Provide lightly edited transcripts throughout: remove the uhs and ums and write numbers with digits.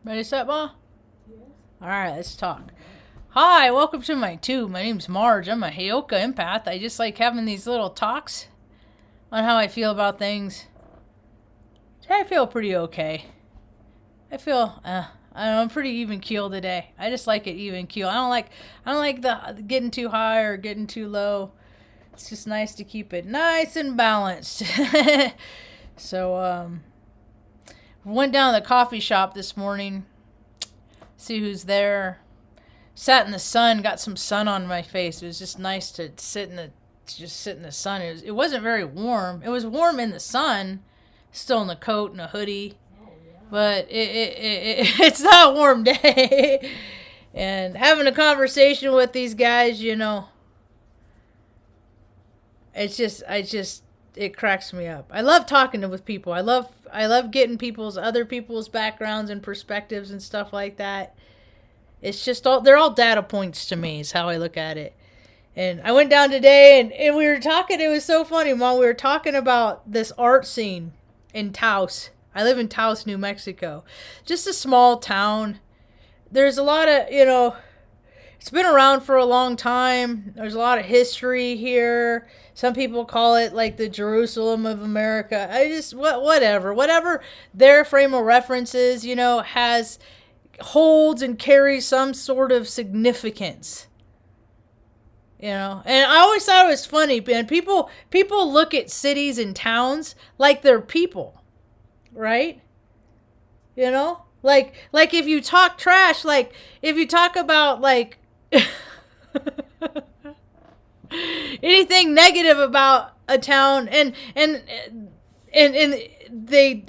Ready, set, Ma? Yes. Alright, let's talk. Hi, welcome to my tube. My name's Marge. I'm a Heyoka empath. I just like having these little talks on how I feel about things. I feel pretty okay. I feel, I don't know, I'm pretty even keel today. I just like it even keel. I don't like the getting too high or getting too low. It's just nice to keep it nice and balanced. So, went down to the coffee shop this morning. See who's there. Sat in the sun, got some sun on my face. It was just nice to sit in the sun. It wasn't very warm. It was warm in the sun, still in the coat and a hoodie. But it's not a warm day. And having a conversation with these guys, you know, it cracks me up. I love talking with people. I love getting other people's backgrounds and perspectives and stuff like that. It's just they're all data points to me is how I look at it. And I went down today and we were talking. It was so funny, Mom. We were talking about this art scene in Taos. I live in Taos, New Mexico. Just a small town. There's a lot of, you know, it's been around for a long time. There's a lot of history here. Some people call it like the Jerusalem of America. Whatever their frame of reference is, you know, holds and carries some sort of significance. You know, and I always thought it was funny, man. People look at cities and towns like they're people, right? You know, like if you talk trash, like if you talk about like anything negative about a town, and they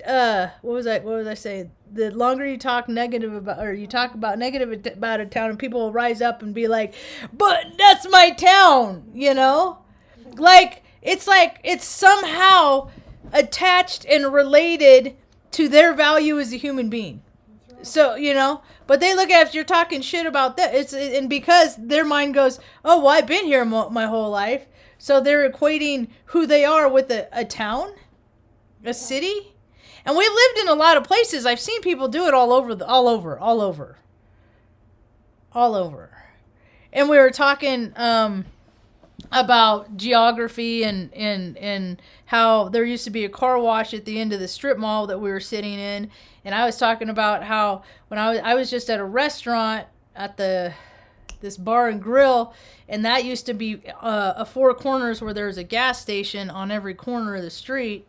what was I saying? The longer you talk negative about, or you talk about negative about a town, and people will rise up and be like, but that's my town, you know? Like it's somehow attached and related to their value as a human being. So, you know, but they look at if you're talking shit about that, and because their mind goes, oh, well, I've been here my whole life. So they're equating who they are with a town, a city. And we've lived in a lot of places. I've seen people do it all over. And we were talking about geography and how there used to be a car wash at the end of the strip mall that we were sitting in. And I was talking about how when I was just at a restaurant at this bar and grill, and that used to be a four corners where there was a gas station on every corner of the street.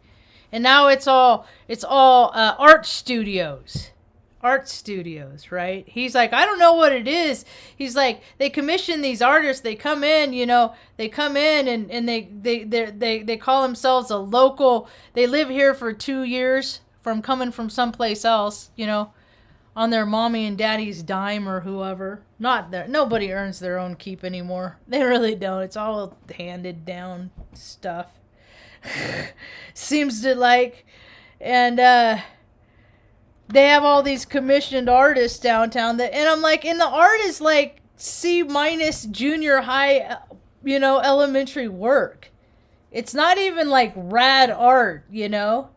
And now it's all art studios, right? He's like, I don't know what it is. He's like, they commission these artists. They come in, you know, and they call themselves a local. They live here for 2 years from coming from someplace else, you know, on their mommy and daddy's dime or whoever. Nobody earns their own keep anymore. They really don't. It's all handed down stuff. Seems to like, and they have all these commissioned artists downtown and I'm like, and the art is like C- junior high, you know, elementary work. It's not even like rad art, you know.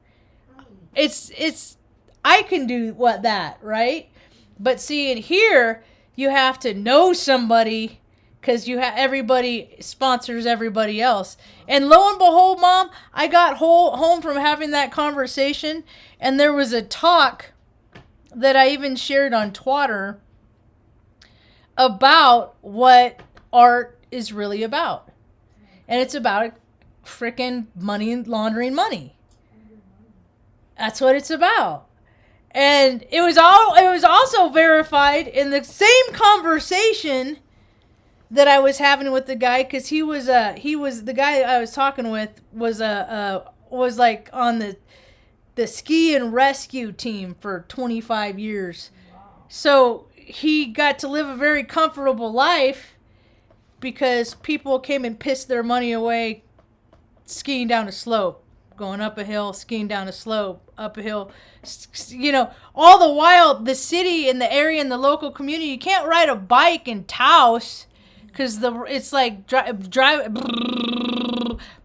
It's I can do that, right? But see, in here you have to know somebody, because everybody sponsors everybody else. And lo and behold, Mom, I got home from having that conversation, and there was a talk that I even shared on Twitter about what art is really about. And it's about freaking money and laundering money. That's what it's about. And it was also verified in the same conversation that I was having with the guy, because he was the guy I was talking with was like on the ski and rescue team for 25 years. Wow. So he got to live a very comfortable life because people came and pissed their money away skiing down a slope, going up a hill, skiing down a slope, up a hill, you know, all the while the city and the area and the local community, you can't ride a bike in Taos because it's like drive.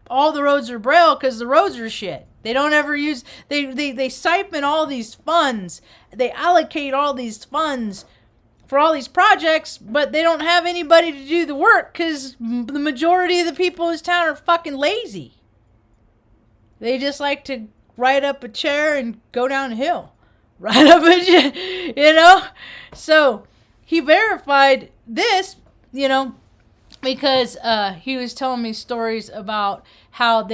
All the roads are braille because the roads are shit. They don't ever use. They siphon all these funds. They allocate all these funds for all these projects, but they don't have anybody to do the work because the majority of the people in this town are fucking lazy. They just like to ride up a chair and go down a hill. Ride up a chair, you know? So he verified this, you know, because he was telling me stories about how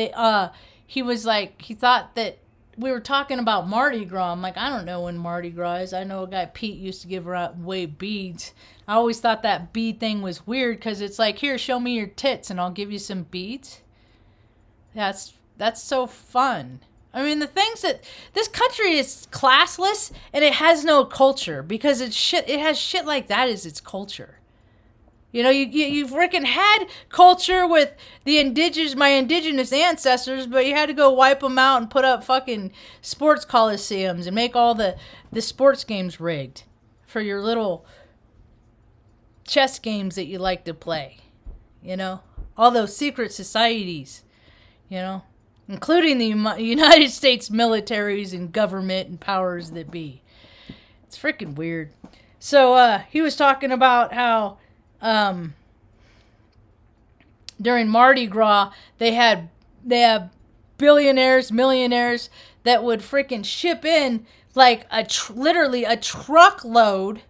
he was like, he thought that we were talking about Mardi Gras. I'm like, I don't know when Mardi Gras is. I know a guy, Pete, used to give away beads. I always thought that bead thing was weird because it's like, here, show me your tits and I'll give you some beads. That's so fun. I mean, the things that this country is classless and it has no culture because it has shit like that as its culture. You know, you freaking had culture with my indigenous ancestors, but you had to go wipe them out and put up fucking sports coliseums and make all the sports games rigged for your little chess games that you like to play. You know, all those secret societies, you know, including the United States militaries and government and powers that be. It's freaking weird. So he was talking about how during Mardi Gras they have billionaires, millionaires that would freaking ship in like literally a truckload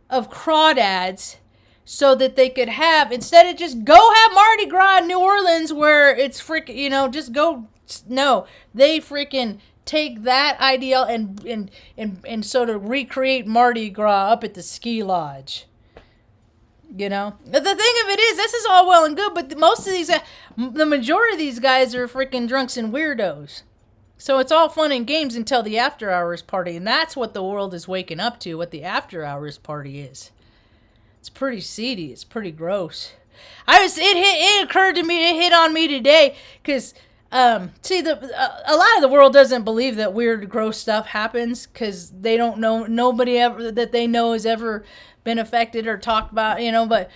of crawdads so that they could have, instead of just go have Mardi Gras in New Orleans where it's freaking, you know, just go. No, they freaking take that ideal and sort of recreate Mardi Gras up at the ski lodge. You know, the thing of it is, this is all well and good, but the majority of these guys are freaking drunks and weirdos. So it's all fun and games until the after hours party, and that's what the world is waking up to. What the after hours party is. It's pretty seedy. It's pretty gross. It occurred to me. It hit on me today because a lot of the world doesn't believe that weird, gross stuff happens because they don't know, nobody ever that they know has ever been affected or talked about, you know, but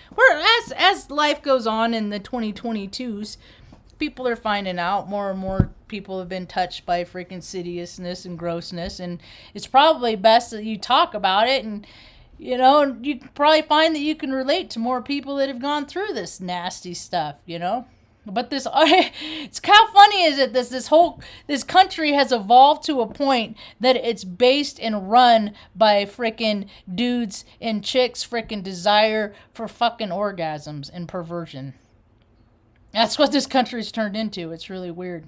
as life goes on in the 2022s, people are finding out more and more people have been touched by freaking insidiousness and grossness, and it's probably best that you talk about it, and you know, you can probably find that you can relate to more people that have gone through this nasty stuff, you know. But it's how funny is it this country has evolved to a point that it's based and run by freaking dudes and chicks' freaking desire for fucking orgasms and perversion. That's what this country's turned into. It's really weird.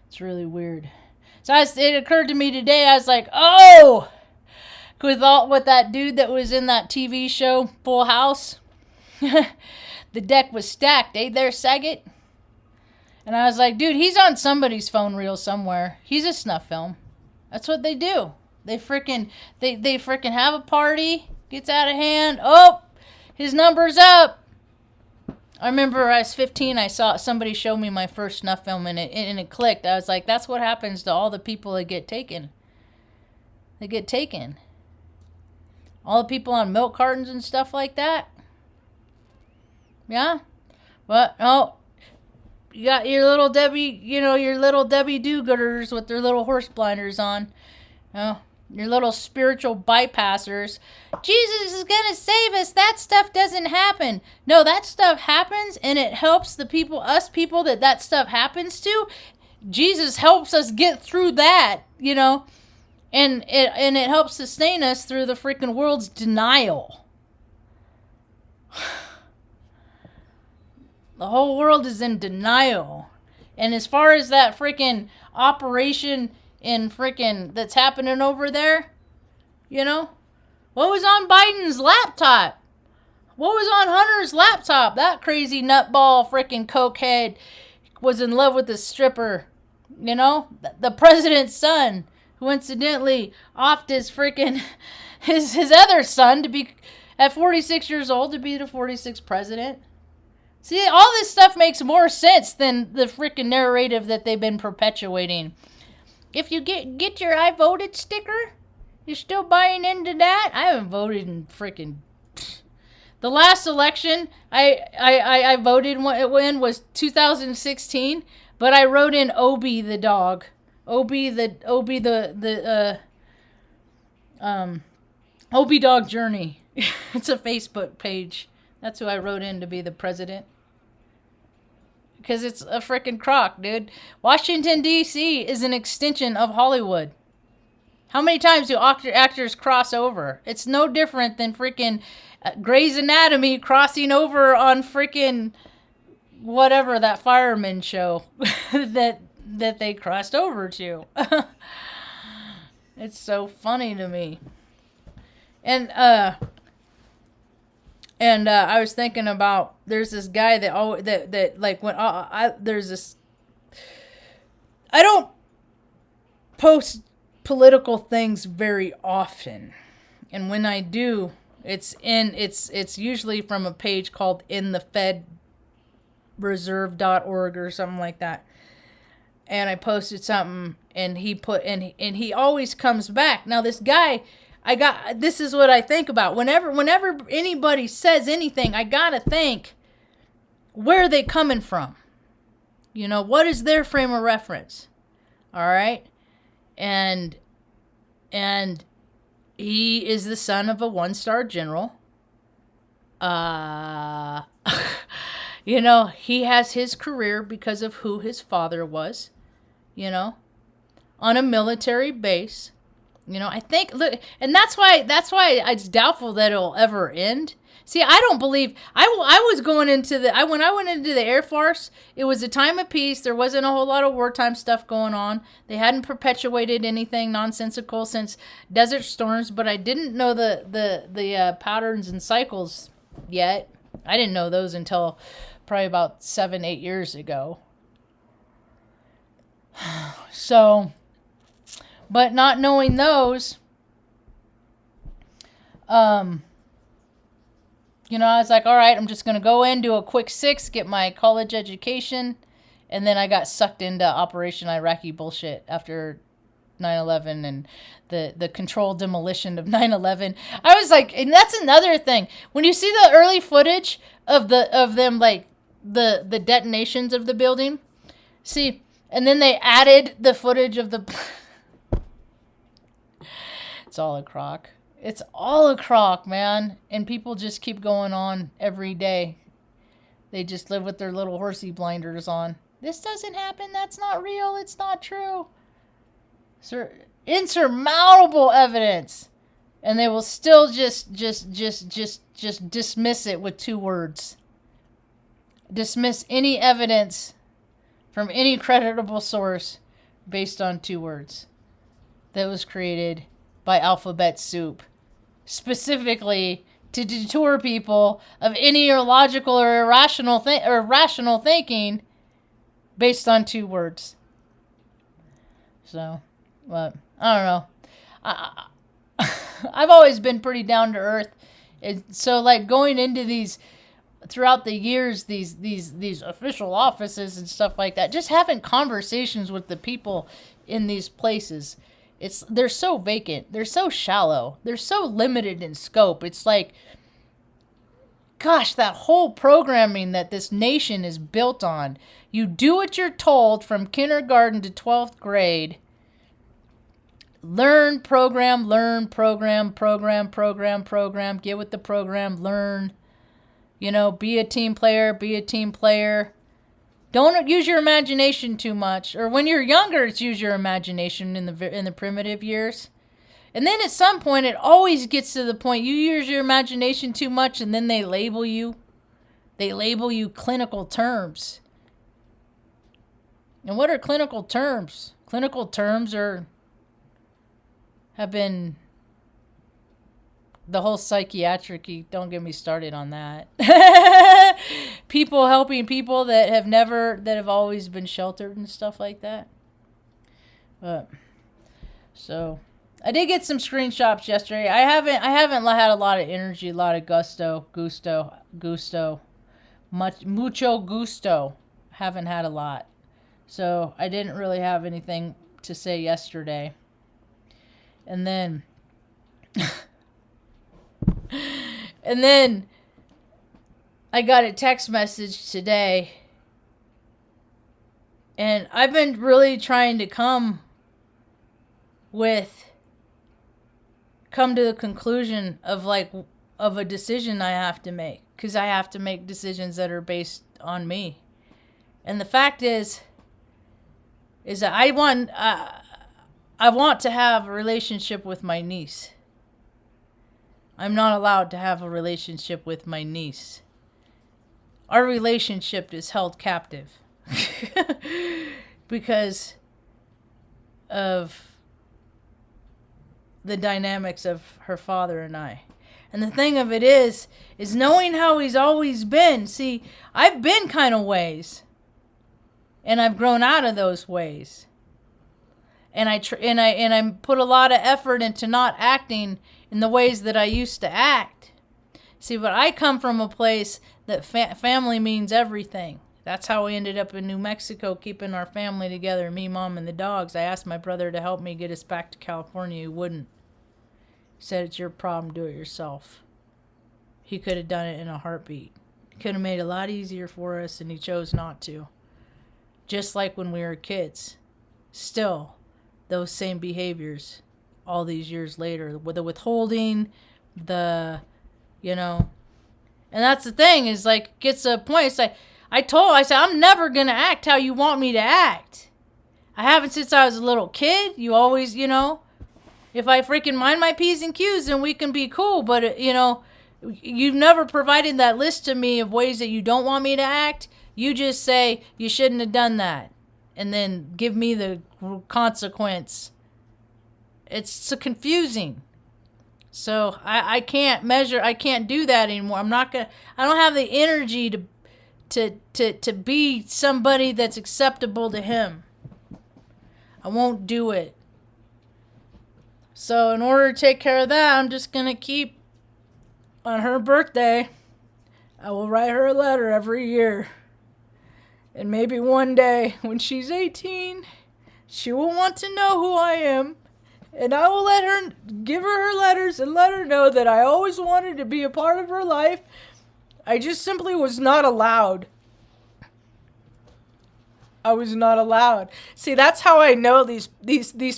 It's really weird. So it occurred to me today. I was like, oh, with that dude that was in that TV show Full House. The deck was stacked, eh there, Saget? And I was like, dude, he's on somebody's phone reel somewhere. He's a snuff film. That's what they do. They freaking have a party, gets out of hand. Oh, his number's up. I remember I was 15, I saw somebody show me my first snuff film and it clicked. I was like, that's what happens to all the people that get taken. They get taken. All the people on milk cartons and stuff like that. Yeah? But, oh, you got your little Debbie, you know, your little Debbie do-gooders with their little horse blinders on. Oh, your little spiritual bypassers. Jesus is going to save us. That stuff doesn't happen. No, that stuff happens, and it helps us people that stuff happens to. Jesus helps us get through that, you know, and it helps sustain us through the freaking world's denial. The whole world is in denial. And as far as that freaking operation in freaking that's happening over there, you know, what was on Biden's laptop? What was on Hunter's laptop? That crazy nutball freaking cokehead was in love with a stripper, you know? The president's son, who incidentally offed his freaking, his other son to be, at 46 years old, to be the 46th president. See, all this stuff makes more sense than the freaking narrative that they've been perpetuating. If you get your I voted sticker, you're still buying into that? I haven't voted in freaking The last election I voted when was 2016, but I wrote in Obi the dog. Obi the Obi Dog Journey. It's a Facebook page. That's who I wrote in to be the president. Because it's a freaking crock, dude. Washington, D.C. is an extension of Hollywood. How many times do actors cross over? It's no different than freaking Grey's Anatomy crossing over on freaking whatever, that fireman show that they crossed over to. It's so funny to me. And I was thinking about, there's this guy that like when there's this, I don't post political things very often, and when I do, it's usually from a page called inthefedreserve.org or something like that. And I posted something, and he put and he always comes back. Now this guy, this is what I think about. Whenever anybody says anything, I gotta think, where are they coming from? You know, what is their frame of reference? All right. And he is the son of a 1-star general. You know, he has his career because of who his father was, you know, on a military base. You know, I think, look, and that's why it's doubtful that it'll ever end. See, I don't believe, I was going into when I went into the Air Force, it was a time of peace. There wasn't a whole lot of wartime stuff going on. They hadn't perpetuated anything nonsensical since Desert Storms, but I didn't know the patterns and cycles yet. I didn't know those until probably about 7-8 years ago. So, but not knowing those, you know, I was like, all right, I'm just going to go in, do a quick 6, get my college education. And then I got sucked into Operation Iraqi bullshit after 9/11 and the controlled demolition of 9/11. I was like, and that's another thing. When you see the early footage of them, like the detonations of the building, see, and then they added the footage of the... It's all a crock. It's all a crock, man. And people just keep going on every day. They just live with their little horsey blinders on. This doesn't happen. That's not real. It's not true. Insurmountable evidence. And they will still just dismiss it with 2 words. Dismiss any evidence from any creditable source based on 2 words. That was created by alphabet soup, specifically to detour people of any illogical or irrational rational thinking based on 2 words. So, but I don't know. I've always been pretty down to earth, so like going into these throughout the years, these official offices and stuff like that, just having conversations with the people in these places. They're so vacant. They're so shallow. They're so limited in scope. It's like, gosh, that whole programming that this nation is built on. You do what you're told from kindergarten to 12th grade. Learn, program, get with the program, learn. You know, be a team player. Don't use your imagination too much. Or when you're younger, it's use your imagination in the primitive years. And then at some point, it always gets to the point you use your imagination too much, and then they label you. They label you clinical terms. And what are clinical terms? Clinical terms have been the whole psychiatric. Don't get me started on that. People helping people that have always been sheltered and stuff like that. But so I did get some screenshots yesterday. I haven't had a lot of energy, a lot of gusto, mucho gusto. Haven't had a lot. So I didn't really have anything to say yesterday. And then I got a text message today, and I've been really trying to come to the conclusion of a decision I have to make, because I have to make decisions that are based on me. And the fact is that I want to have a relationship with my niece. I'm not allowed to have a relationship with my niece. Our relationship is held captive because of the dynamics of her father and I. And the thing of it is knowing how he's always been. See, I've been kind of ways, and I've grown out of those ways. And I put a lot of effort into not acting in the ways that I used to act. See, but I come from a place that family means everything. That's how we ended up in New Mexico, keeping our family together, me, Mom, and the dogs. I asked my brother to help me get us back to California. He wouldn't. He said, it's your problem, do it yourself. He could have done it in a heartbeat. He could have made it a lot easier for us, and he chose not to. Just like when we were kids. Still, those same behaviors all these years later. With the withholding, and that's the thing, is like, gets to a point, it's like, I said, I'm never going to act how you want me to act. I haven't since I was a little kid. You always, if I freaking mind my P's and Q's, then we can be cool. But, you've never provided that list to me of ways that you don't want me to act. You just say, you shouldn't have done that. And then give me the consequence. It's so confusing. So I can't do that anymore. I don't have the energy to be somebody that's acceptable to him. I won't do it. So in order to take care of that, I'm just going to keep, on her birthday, I will write her a letter every year. And maybe one day, when she's 18, she will want to know who I am. And I will give her letters and let her know that I always wanted to be a part of her life. I just simply was not allowed. I was not allowed. See, that's how I know these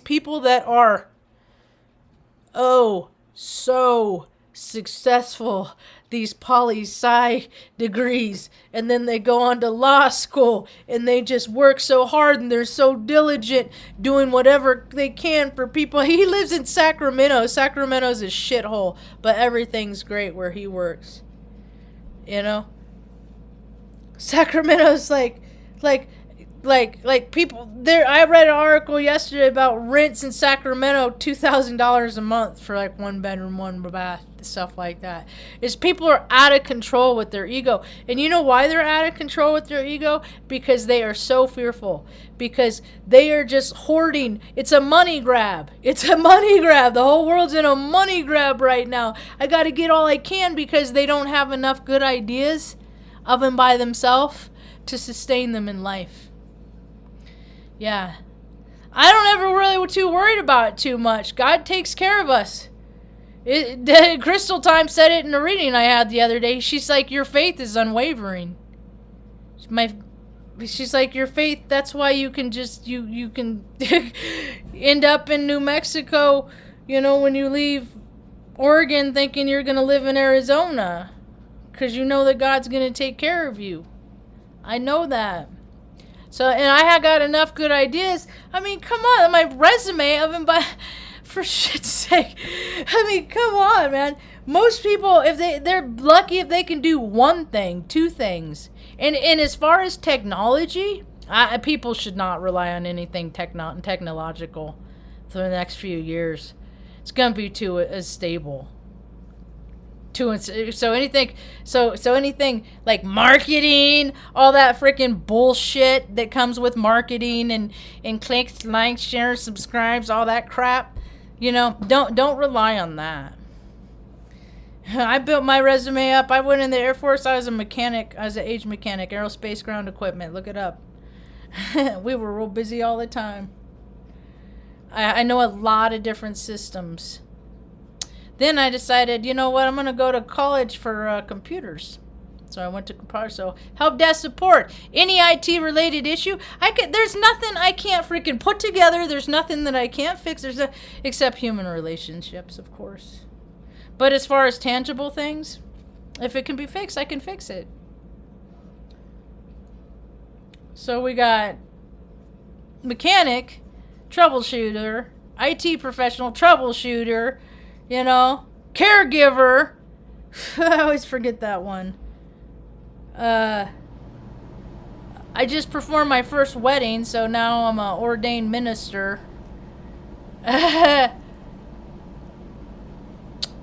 people that are, so successful, these poli-sci degrees, and then they go on to law school, and they just work so hard, and they're so diligent, doing whatever they can for people. He lives in Sacramento. Sacramento's a shithole, but everything's great where he works. Sacramento's like people there. I read an article yesterday about rents in Sacramento, $2,000 a month for like 1 bedroom, 1 bath, stuff like that. Is people are out of control with their ego. And you know why they're out of control with their ego? Because they are so fearful. Because they are just hoarding. It's a money grab. It's a money grab. The whole world's in a money grab right now. I got to get all I can because they don't have enough good ideas of them by themselves to sustain them in life. Yeah. I don't ever really too worried about it too much. God takes care of us. Crystal Time said it in a reading I had the other day. She's like, your faith is unwavering. She's like, your faith, that's why you can just, you can end up in New Mexico, when you leave Oregon thinking you're going to live in Arizona. Because you know that God's going to take care of you. I know that. So, and I got enough good ideas. I mean, come on, my resume of him, for shit's sake. I mean, come on, man. Most people, if they're lucky if they can do one thing, 2 things. And as far as technology, people should not rely on anything technological for the next few years. It's going to be too stable. So anything like marketing, all that freaking bullshit that comes with marketing and clicks, likes, shares, subscribes, all that crap, don't rely on that. I built my resume up. I went in the Air Force. I was a mechanic. I was an age mechanic, aerospace ground equipment. Look it up. We were real busy all the time. I know a lot of different systems. Then I decided, you know what, I'm going to go to college for computers. So I went to compartment. So help desk support. Any IT related issue, there's nothing I can't freaking put together. There's nothing that I can't fix. Except human relationships, of course. But as far as tangible things, if it can be fixed, I can fix it. So we got mechanic, troubleshooter, IT professional, troubleshooter, caregiver. I always forget that one. I just performed my first wedding, so now I'm an ordained minister.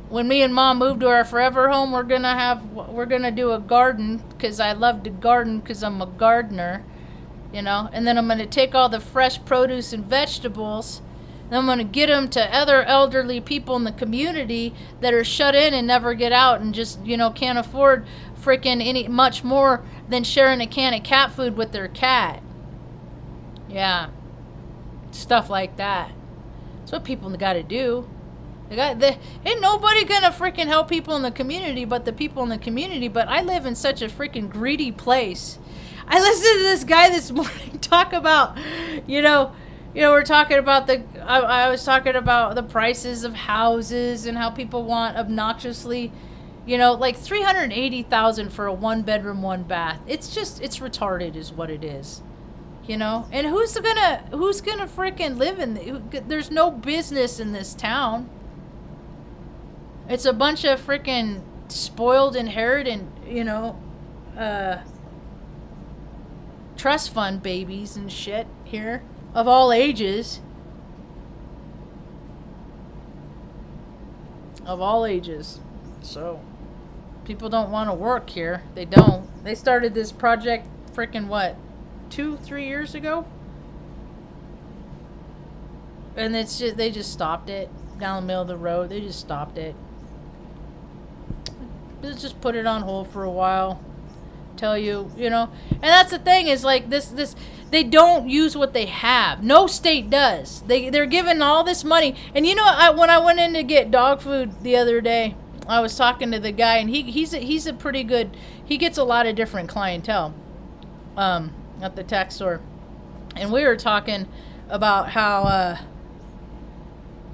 When me and Mom move to our forever home, we're gonna do a garden, because I love to garden because I'm a gardener, and then I'm gonna take all the fresh produce and vegetables, and I'm gonna get them to other elderly people in the community that are shut in and never get out and just can't afford freaking much more than sharing a can of cat food with their cat. Yeah, stuff like that. That's what people got to do. Ain't nobody gonna freaking help people in the community but the people in the community. But I live in such a freaking greedy place. I listened to this guy this morning talk about, we're talking about I was talking about the prices of houses and how people want obnoxiously, like $380,000 for a 1-bedroom, 1-bath. It's retarded is what it is. And who's gonna freaking live there's no business in this town. It's a bunch of freaking spoiled inherited, trust fund babies and shit here of all ages. Of all ages. So people don't want to work here. They don't. They started this project freaking 2-3 years ago, and they just stopped it down the middle of the road. They just stopped it. Let's just put it on hold for a while. Tell you, and that's the thing is like this they don't use what they have. No state does. They're given all this money. And when I went in to get dog food the other day, I was talking to the guy, and he's a pretty good. He gets a lot of different clientele at the tax store, and we were talking about how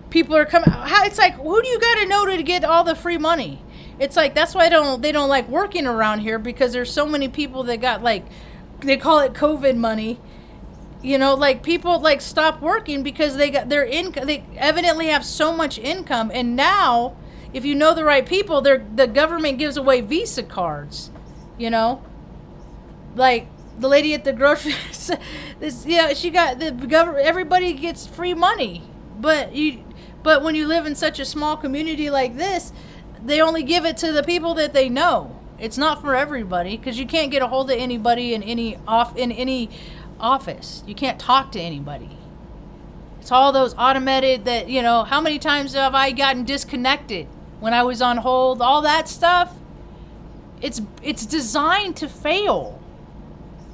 people are coming. How it's like, who do you got to know to get all the free money? It's like that's why they don't like working around here, because there's so many people that got they call it COVID money. People stop working because they got their income. They evidently have so much income, and now, if you know the right people, the government gives away Visa cards. Like the lady at the grocery, she got the government. Everybody gets free money, but when you live in such a small community like this, they only give it to the people that they know. It's not for everybody, because you can't get a hold of anybody in any office. You can't talk to anybody. It's all those automated that, how many times have I gotten disconnected when I was on hold? All that stuff. It's designed to fail.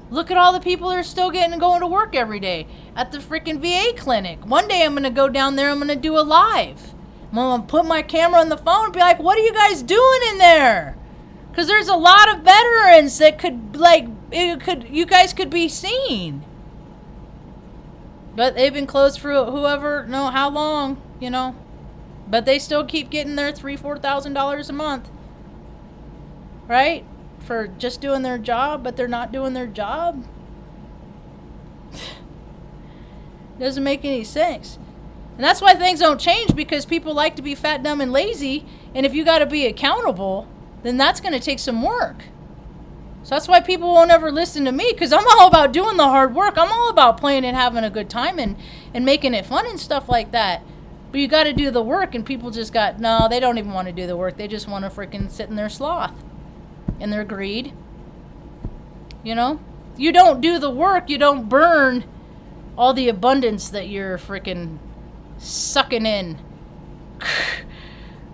Look at all the people that are still going to work every day at the freaking VA clinic. One day I'm going to go down there, I'm going to do a live. I'm going to put my camera on the phone and be like, what are you guys doing in there? Because there's a lot of veterans that you guys could be seen. But they've been closed for how long, But they still keep getting their $3,000-$4,000 a month. Right? For just doing their job, but they're not doing their job. Doesn't make any sense. And that's why things don't change, because people like to be fat, dumb, and lazy. And if you got to be accountable, then that's going to take some work. So that's why people won't ever listen to me, because I'm all about doing the hard work. I'm all about playing and having a good time and making it fun and stuff like that. But you got to do the work, and people just they don't even want to do the work. They just want to freaking sit in their sloth and their greed. You don't do the work, you don't burn all the abundance that you're freaking sucking in.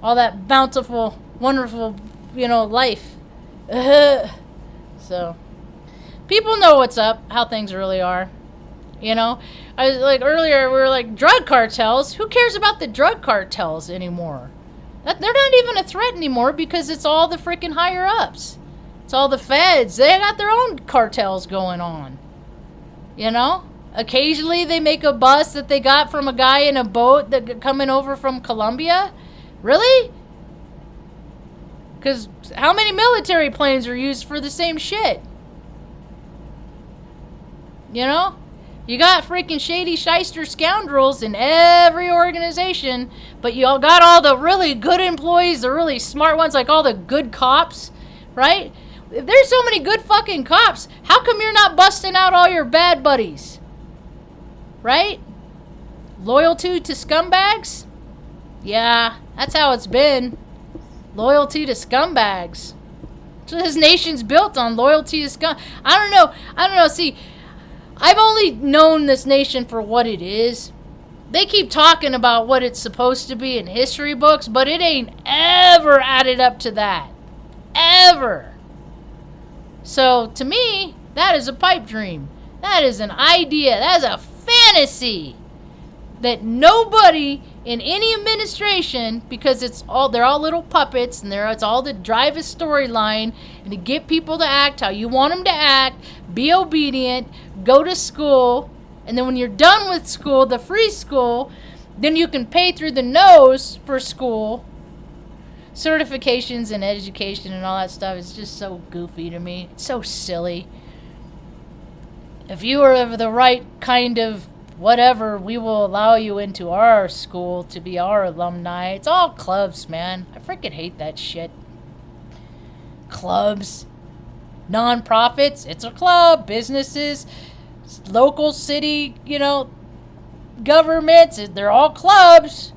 All that bountiful, wonderful, life. So people know what's up, how things really are. I was like earlier, we were like, drug cartels. Who cares about the drug cartels anymore? They're not even a threat anymore, because it's all the freaking higher ups. It's It's all the feds. They got their own cartels going on. You know? Occasionally they make a bus that they got from a guy in a boat that coming over from Colombia. Really? Because how many military planes are used for the same shit? You know? You got freaking shady shyster scoundrels in every organization, but you all got all the really good employees, the really smart ones, like all the good cops, right? If there's so many good fucking cops, how come you're not busting out all your bad buddies? Right? Loyalty to scumbags? Yeah, that's how it's been. Loyalty to scumbags. So this nation's built on loyalty to scum. I don't know. See, I've only known this nation for what it is. They keep talking about what it's supposed to be in history books, but it ain't ever added up to that. Ever. So, to me, that is a pipe dream. That is an idea. That is a fantasy that nobody in any administration, because they're all little puppets, and it's all to drive a storyline and to get people to act how you want them to act, be obedient, go to school, and then when you're done with school, the free school, then you can pay through the nose for school, certifications and education and all that stuff. It's just so goofy to me. It's so silly. If you are of the right kind of whatever, we will allow you into our school to be our alumni. It's all clubs, man. I freaking hate that shit. Clubs. Non-profits, it's a club. Businesses, local city, governments, they're all clubs.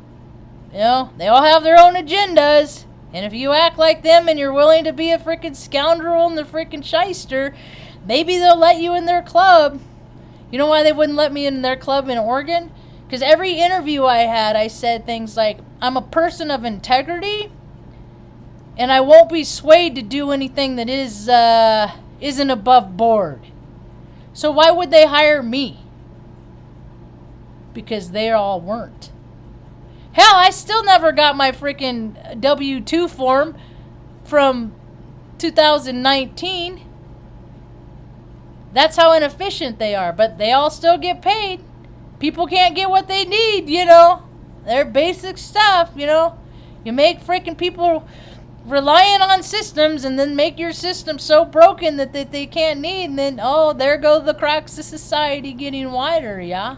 They all have their own agendas. And if you act like them and you're willing to be a freaking scoundrel and the freaking shyster, maybe they'll let you in their club. You know why they wouldn't let me in their club in Oregon? Because every interview I had, I said things like, I'm a person of integrity, and I won't be swayed to do anything that isn't above board. So why would they hire me? Because they all weren't. Hell, I still never got my freaking W-2 form from 2019. That's how inefficient they are, but they all still get paid. People can't get what they need, Their basic stuff, You make freaking people relying on systems and then make your system so broken that they can't need, and then, there go the cracks of society getting wider, yeah?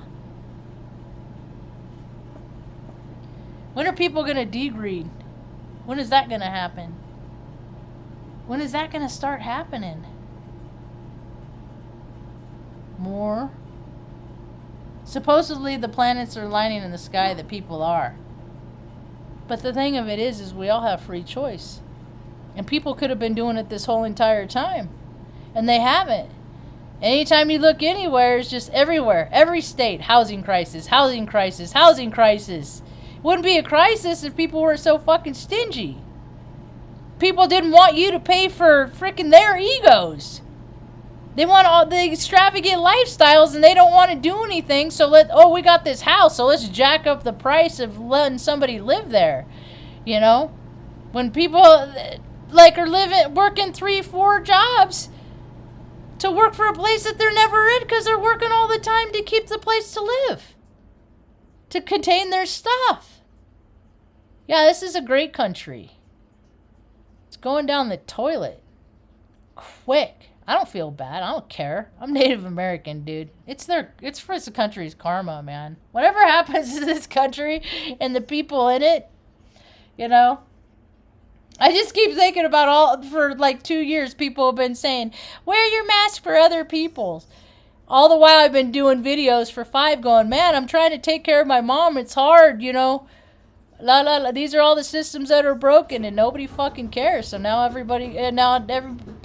When are people going to degrade? When is that going to happen? When is that going to start happening? More. Supposedly the planets are lining in the sky that people are. But the thing of it is we all have free choice. And people could have been doing it this whole entire time. And they haven't. Anytime you look anywhere, it's just everywhere. Every state, housing crisis, housing crisis, housing crisis. It wouldn't be a crisis if people were so fucking stingy. People didn't want you to pay for freaking their egos. They want all the extravagant lifestyles, and they don't want to do anything. So we got this house, so let's jack up the price of letting somebody live there. When people are working 3-4 jobs to work for a place that they're never in because they're working all the time to keep the place to live, to contain their stuff. Yeah, this is a great country. It's going down the toilet quick. I don't feel bad. I don't care. I'm Native American, dude. It's for the country's karma, man. Whatever happens to this country and the people in it, I just keep thinking about for 2 years, people have been saying, wear your mask for other people. All the while I've been doing videos for 5 going, man, I'm trying to take care of my mom. It's hard, These are all the systems that are broken and nobody fucking cares. So now every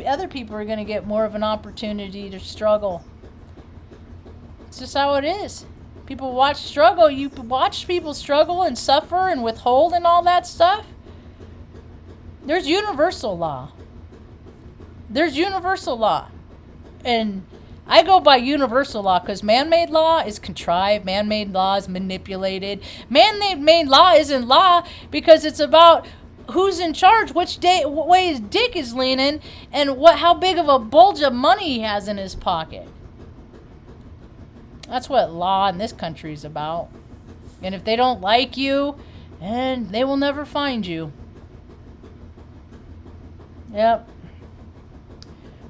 other people are going to get more of an opportunity to struggle. It's just how it is. People watch struggle. You watch people struggle and suffer and withhold and all that stuff. There's universal law. And I go by universal law because man-made law is contrived. Man-made law is manipulated. Man-made law isn't law because it's about who's in charge, which way his dick is leaning, and how big of a bulge of money he has in his pocket. That's what law in this country is about. And if they don't like you, and they will never find you. Yep.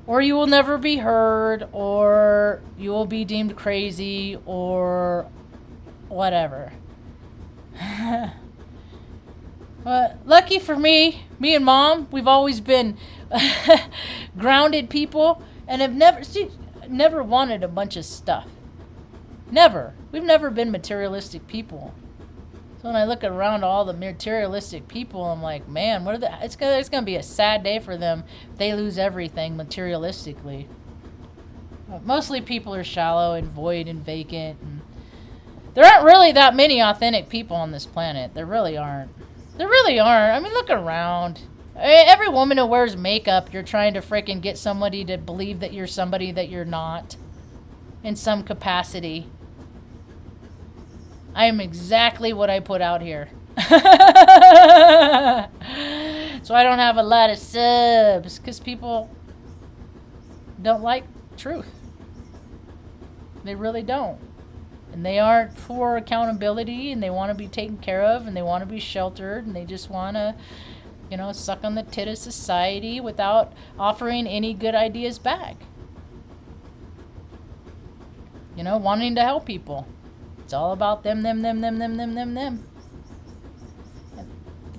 Or you will never be heard, or you will be deemed crazy, or whatever. But lucky for me and Mom, we've always been grounded people, and have never wanted a bunch of stuff. Never. We've never been materialistic people. So when I look around all the materialistic people, I'm like, man, it's gonna be a sad day for them if they lose everything materialistically. But mostly people are shallow and void and vacant. And there aren't really that many authentic people on this planet. There really aren't. There really aren't. I mean, look around. Every woman who wears makeup, you're trying to freaking get somebody to believe that you're somebody that you're not. In some capacity. I am exactly what I put out here. So I don't have a lot of subs. Because people don't like truth. They really don't. And they aren't for accountability. And they want to be taken care of. And they want to be sheltered. And they just want to, suck on the tit of society without offering any good ideas back. Wanting to help people. It's all about them.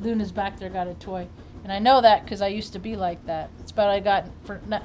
Luna's back there got a toy. And I know that because I used to be like that. It's about I got for now.